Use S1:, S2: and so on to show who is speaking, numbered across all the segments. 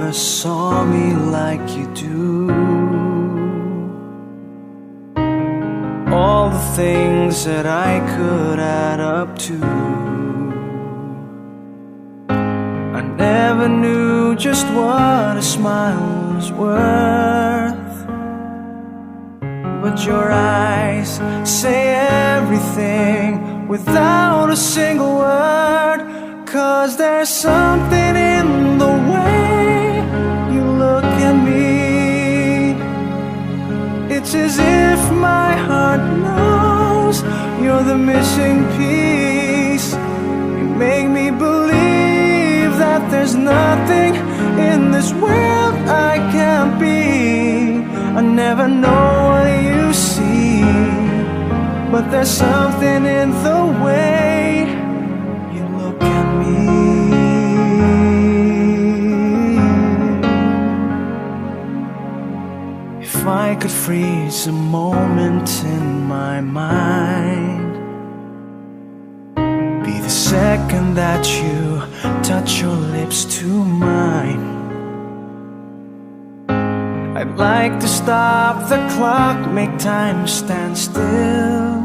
S1: never saw me like you do. All the things that I could add up to, I never knew just what a smile was worth. But your eyes say everything without a single word. 'Cause there's something in the way you look at me. It's as if my heart knows you're the missing piece. You make me believe that there's nothing in this world I can't be. I never know what you see, but there's something in the way you look at me. If I could freeze a moment in my mind, be the second that you touch your lips to mine. I'd like to stop the clock, make time stand still.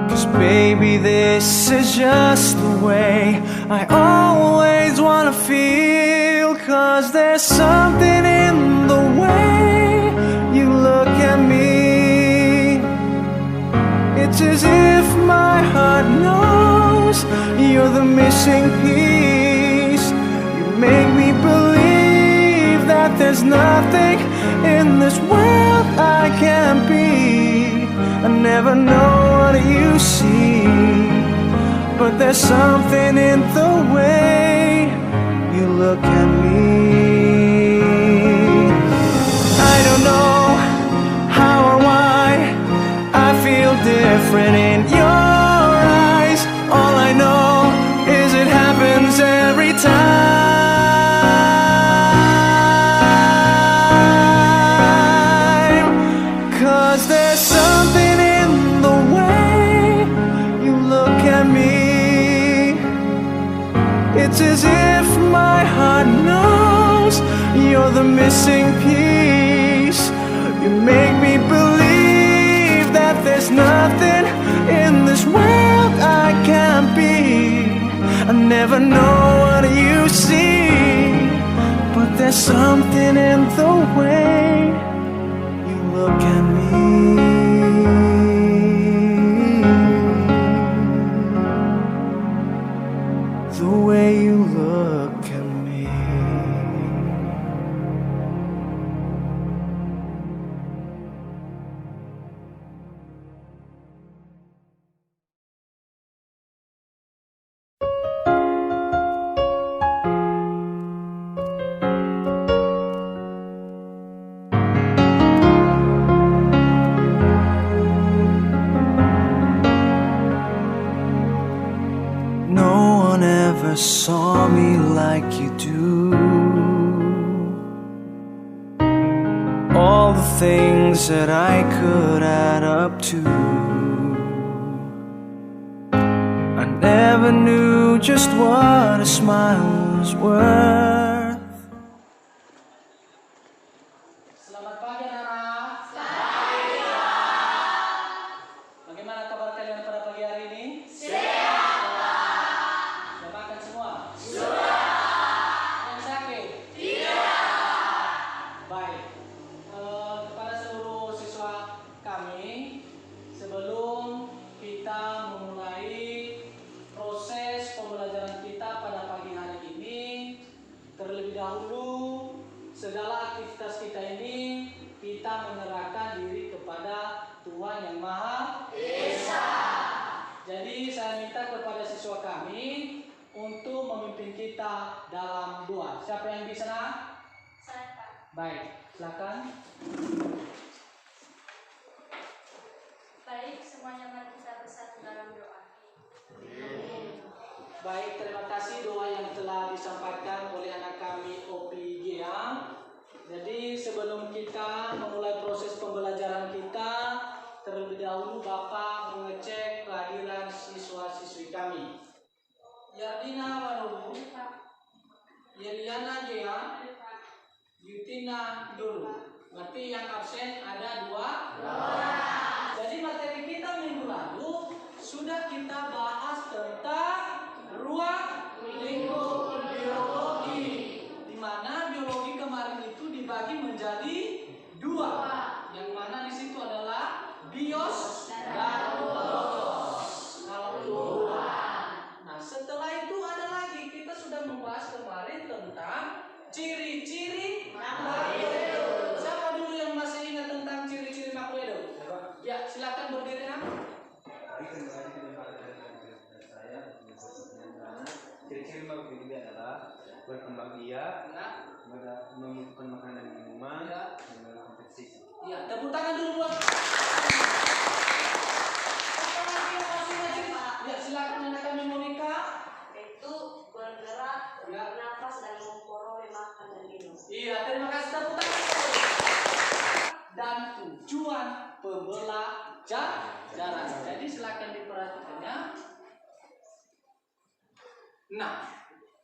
S1: 'Cause baby, this is just the way I always wanna feel. 'Cause there's something in the way you look at me. It's as if my heart knows you're the missing piece. You make me believe that there's nothing in this world I can't be. I never know what you see, but there's something in the way you look at me. I don't know how or why I feel different in your eyes. All I know is it happens every time. 'Cause there's something in the way you look at me. It's as if my heart knows you're the missing piece. You make me believe that there's nothing in this world I can't be. I never know what you see, but there's something in the way you look at me. The way you look at me. No one ever saw me like you do. All the things that I could add up to, I never knew just what a smile was worth.
S2: Selamat pagi anak-anak. Bagaimana kabar kalian pada pagi hari ini? Sehat. Sudah makan semua? Sudah. Yang sakit? Tidak. Baik. Kepada seluruh siswa kami, sebelum kita memulai proses pembelajaran kita pada pagi hari ini, terlebih dahulu segala aktivitas kita ini kita menyerahkan diri kepada Tuhan Yang Maha Esa. Jadi saya minta kepada siswa kami untuk memimpin kita dalam doa. Siapa yang bisa nak? Saya, Pak. Baik, silakan.
S3: Baik, semuanya mari kita bersatu dalam doa.
S2: Baik, terima kasih doa yang telah disampaikan oleh anak kami Opi Giang. Jadi sebelum kita memulai proses pembelajaran kita, terlebih dahulu Bapak mengecek kehadiran siswa-siswi kami. Yardina Wanubu, Yeliana Gea, Yutina dulu. Berarti yang absen ada 2. Jadi materi kita minggu lalu sudah kita bahas tentang ruang lingkup biologi, di mana biologi kemarin itu dibagi menjadi 2, yang mana di situ adalah bios dan logos. Kalau nah setelah itu ada lagi, kita sudah membahas kemarin tentang ciri-ciri makroedo. Siapa dulu yang masih ingat tentang ciri-ciri makroedo? Ya, silakan berdiri.
S4: Ciri-ciri makroedo adalah berkembang biak, membutuhkan makanan dan minuman, dan berkompetisi.
S2: Ya, tepuk tangan dulu buat. Apa lagi yang masih ingat? Ya, silakan anak kami Monica.
S3: Itu bergerak, bernafas, dan memperoleh makan dan minum.
S2: Iya, terima kasih, tepuk tangan. Dan tujuan pembelajaran. Jadi silakan diperhatikannya. Nah,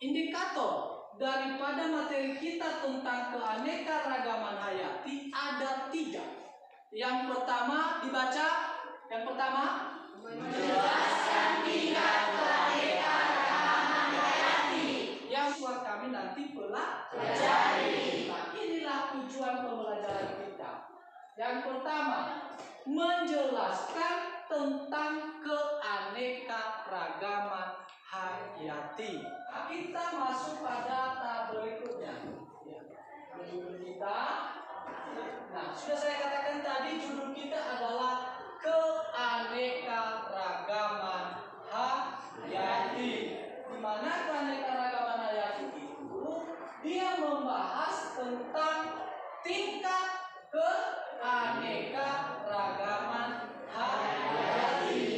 S2: indikator daripada materi kita tentang keanekaragaman hayati ada 3. Yang pertama dibaca. Yang pertama menjelaskan tingkat keanekaragaman hayati. Yang buat kami nanti pelajari. Nah, inilah tujuan pembelajaran kita. Yang pertama menjelaskan tentang keanekaragaman hayati. Nah, kita masuk pada tahap berikutnya. Judul kita. Nah, sudah saya katakan tadi judul kita adalah keanekaragaman hayati. Di mana keanekaragaman hayati itu dia membahas tentang tingkat keanekaragaman hayati.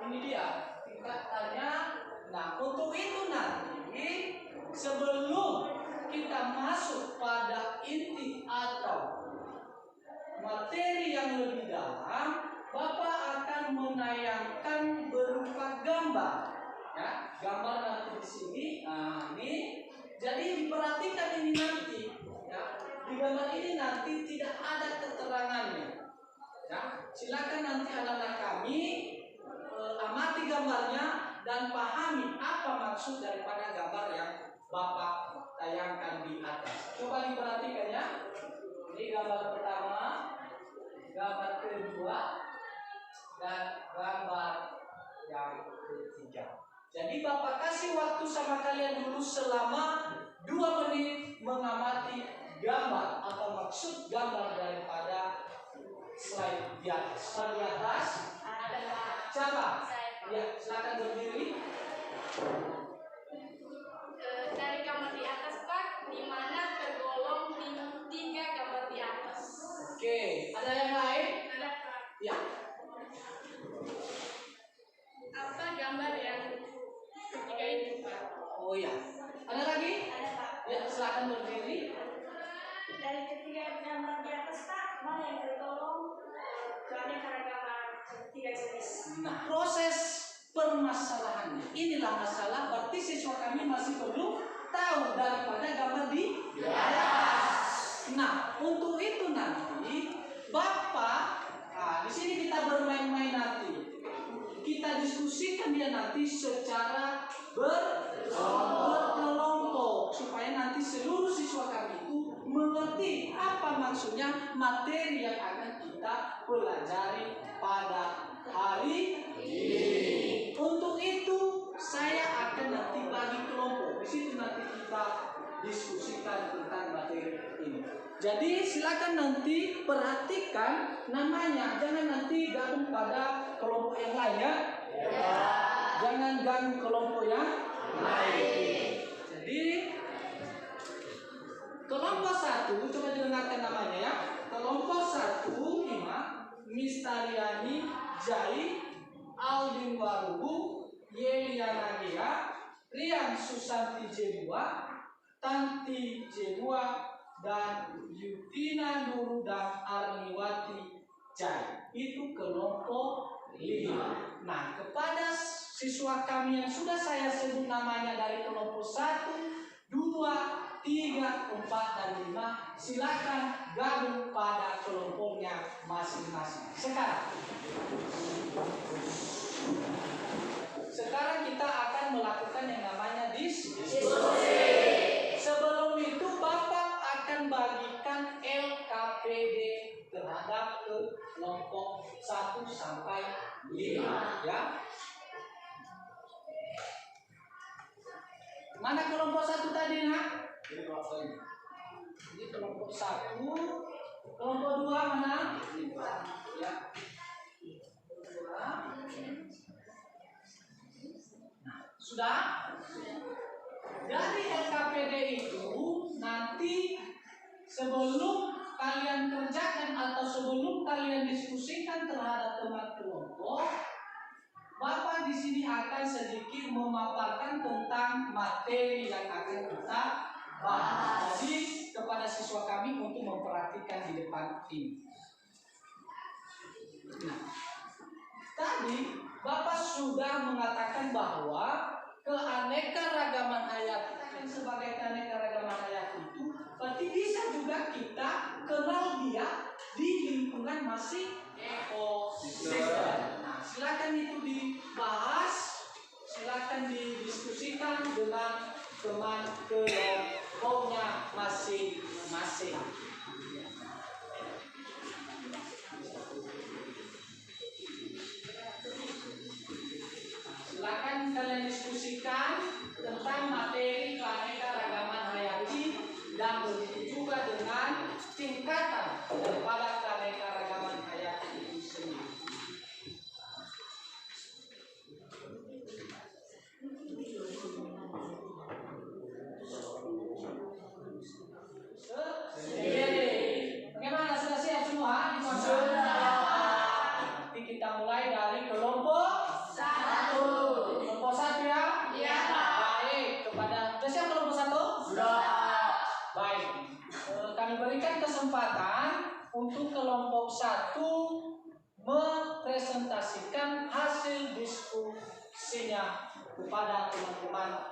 S2: Ini dia tingkatannya. Nah, untuk itu nanti sebelum kita masuk pada inti atau materi yang lebih dalam, Bapak akan menayangkan berupa gambar. Ya, gambar nanti di sini. Nah, ini. Jadi diperhatikan ini nanti. Ya, di gambar ini nanti tidak ada keterangannya. Ya, silakan nanti anak-anak kami amati gambarnya dan pahami apa maksud daripada gambar yang Bapak tayangkan di atas. Coba diperhatikan ya. Ini gambar pertama, gambar kedua, dan gambar yang ketiga. Jadi Bapak kasih waktu sama kalian dulu selama 2 menit mengamati gambar atau maksud gambar daripada slide di atas. Slide di atas. Siapa? Ya, silakan berdiri.
S3: Dari gambar di atas, Pak, di mana tergolong 3 gambar di atas.
S2: Oke, ada yang lain?
S3: Ada, Pak.
S2: Ya.
S3: Apa gambar yang ketiga itu, Pak?
S2: Oh ya. Ada lagi?
S3: Ada, Pak.
S2: Ya, silakan berdiri.
S3: Dari ketiga gambar di atas, Pak, mana yang tergolong keanekaragaman 3 jenis?
S2: Nah, proses permasalahannya. Inilah masalah, berarti siswa kami masih perlu tahu daripada gambar di atas. Nah, untuk itu nanti Bapak, di sini kita bermain-main nanti. Kita diskusikan dia nanti secara berkelompok supaya nanti seluruh siswa kami itu mengerti apa maksudnya materi yang akan kita pelajari pada hari ini. Untuk itu saya akan nanti bagi kelompok. Di situ nanti kita diskusikan tentang materi ini. Jadi silakan nanti perhatikan namanya, jangan nanti gabung pada kelompok yang lain ya. Jangan ganggu kelompok yang lain. Jadi kelompok 1, coba didengarkan namanya ya. Kelompok 1, Miss Tariani Jai, Aldin Warubu, Yeliana Gea, Rian Susanti Jebua, Tanti Jebua, dan Yutina Nuru dan Arniwati Jai. Itu kelompok 5. Nah, kepada siswa kami yang sudah saya sebut namanya dari kelompok 1, 2, 3, 4, dan 5 silakan gabung pada kelompoknya masing-masing. Sekarang kita akan melakukan yang namanya diskusi. Sebelum itu Bapak akan bagikan LKPD terhadap kelompok 1 sampai 5 ya. Mana kelompok 1 tadi, Nak? Ini kelompok 1. Kelompok 2 mana? Ya. Sudah? Dari LKPD itu nanti sebelum kalian kerjakan atau sebelum kalian diskusikan terhadap teman kelompok, Bapak di sini akan sedikit memaparkan tentang materi yang akan kita bahas. Jadi kepada siswa kami untuk memperhatikan di depan ini. Nah, tadi Bapak sudah mengatakan bahwa keanekaragaman hayati sebagai keanekaragaman hayati itu berarti bisa juga kita kenal dia di lingkungan masing ekosistem. Nah, silakan itu dibahas, silakan didiskusikan dengan teman kelompoknya masing-masing. Silakan kalian diskusikan tentang materi keanekaragaman hayati dan begitu juga dengan tingkatan daripada keanekaragaman hayati itu sendiri. Bagaimana, sudah siap semua? Nanti kita mulai dari kelompok 1. Kelompok 1 ya? Iya. Baik, sudah siap kelompok 1? Sudah. Baik. Kami berikan kesempatan untuk kelompok 1 mempresentasikan hasil diskusinya kepada teman-teman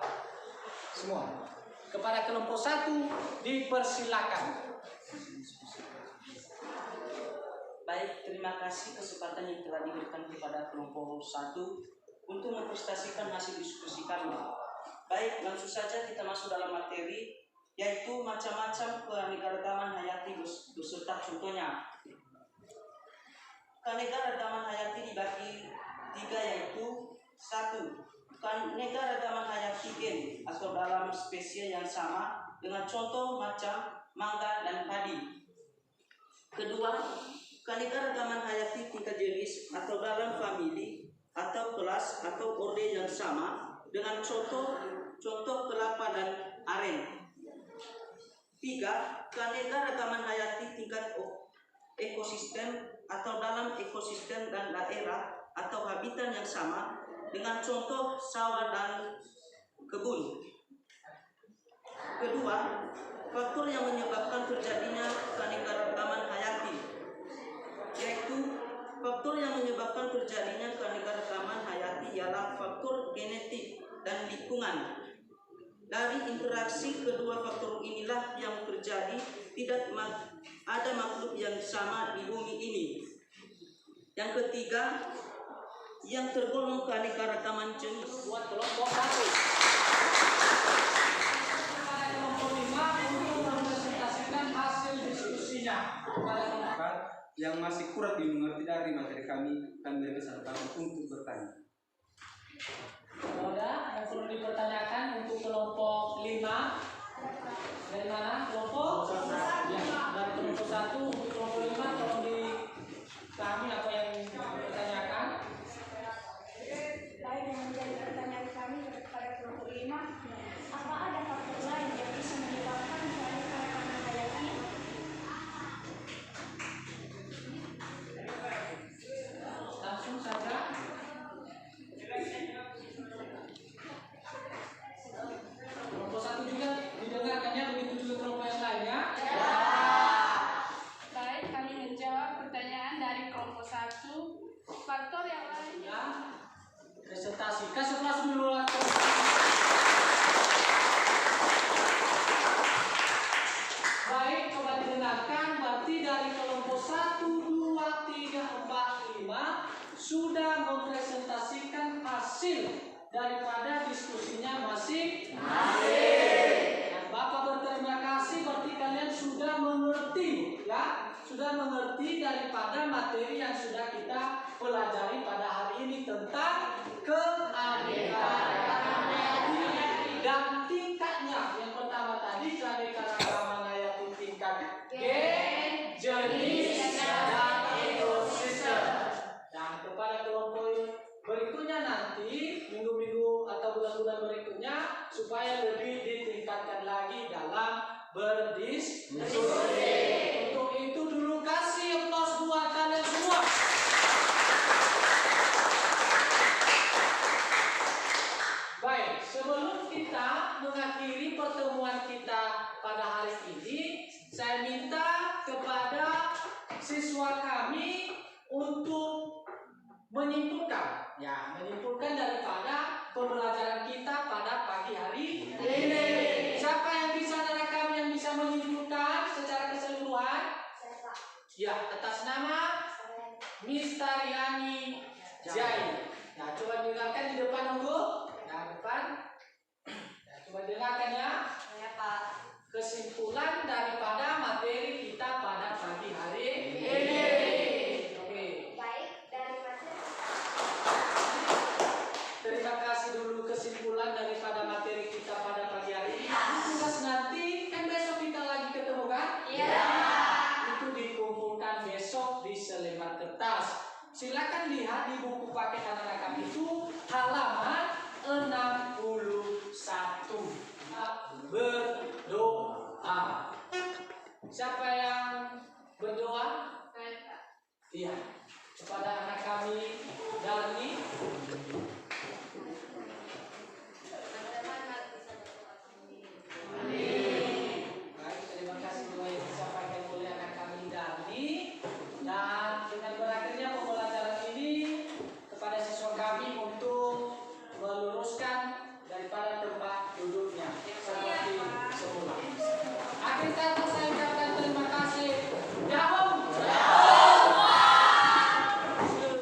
S2: semua. Kepada kelompok 1 dipersilakan.
S5: Baik, terima kasih kesempatan yang telah diberikan kepada kelompok 1 untuk mempresentasikan hasil diskusi kami. Baik, langsung saja kita masuk dalam materi, yaitu macam-macam keanekaragaman hayati beserta contohnya. Keanekaragaman hayati dibagi 3, yaitu 1. Keanekaragaman hayati gen atau dalam spesies yang sama dengan contoh macam mangga dan padi. Kedua, keanekaragaman hayati tingkat jenis atau dalam famili atau kelas atau orden yang sama dengan contoh kelapa dan aren. 3. Keanekaragaman hayati tingkat ekosistem atau dalam ekosistem dan daerah atau habitat yang sama dengan contoh sawah dan kebun. Kedua, faktor yang menyebabkan terjadinya keanekaragaman hayati, yaitu faktor yang menyebabkan terjadinya keanekaragaman hayati ialah faktor genetik dan lingkungan. Dari interaksi kedua faktor inilah yang terjadi tidak ada makhluk yang sama di bumi ini. Yang ketiga, yang tergolong keanekaragaman jenis
S2: Buat kelompok 1. Kepada kelompok 5 untuk mempresentasikan hasil diskusinya. Kepada kelompok
S4: yang masih kurang dimengerti dari materi kami beri kesempatan untuk bertanya.
S2: Kalau ada yang perlu dipertanyakan untuk kelompok 5, dari mana? Kelompok? Ya, dari kelompok 1 untuk kelompok 5 tolong di kami apa yang dipertanyakan.
S3: Lain yang menjadi pertanyaan kami kepada kelompok 5, apa ada faktor lain yang bisa menyebabkan keanekaragaman hayati?
S2: Langsung saja. materi yang sudah kita pelajari pada hari ini tentang keanekaragaman hayati dan tingkatnya. Yang pertama tadi keanekaragaman hayati tingkat gen, jenis, dan ekosistem. Dan kepada kelompok berikutnya nanti minggu-minggu atau bulan-bulan berikutnya supaya lebih ditingkatkan lagi dalam berdiskusi. Untuk itu dulu kasih aplaus buat kalian semua. Baik, sebelum kita mengakhiri pertemuan kita pada hari ini, saya minta kepada siswa kami untuk menyimpulkan daripada pembelajaran kita pada pagi hari ini. Siapa yang bisa merekam, yang bisa menyimpulkan secara keseluruhan? Ya, atas nama Miss Tariani Jai. Nah, coba dengarkan di depan dulu. Nah, depan. Nah, coba dengarkan ya.
S3: Ya Pak.
S2: Kesimpulan daripada materi kita pada pagi hari ini. Oke.
S3: Baik, dari materi.
S2: Terima kasih dulu kesimpulan daripada materi kita pada pagi hari ini. Tugas nanti kan besok kita lagi ketemu kan?
S3: Iya.
S2: Itu dikumpulkan besok di selembar kertas. Silakan lihat di buku paket anak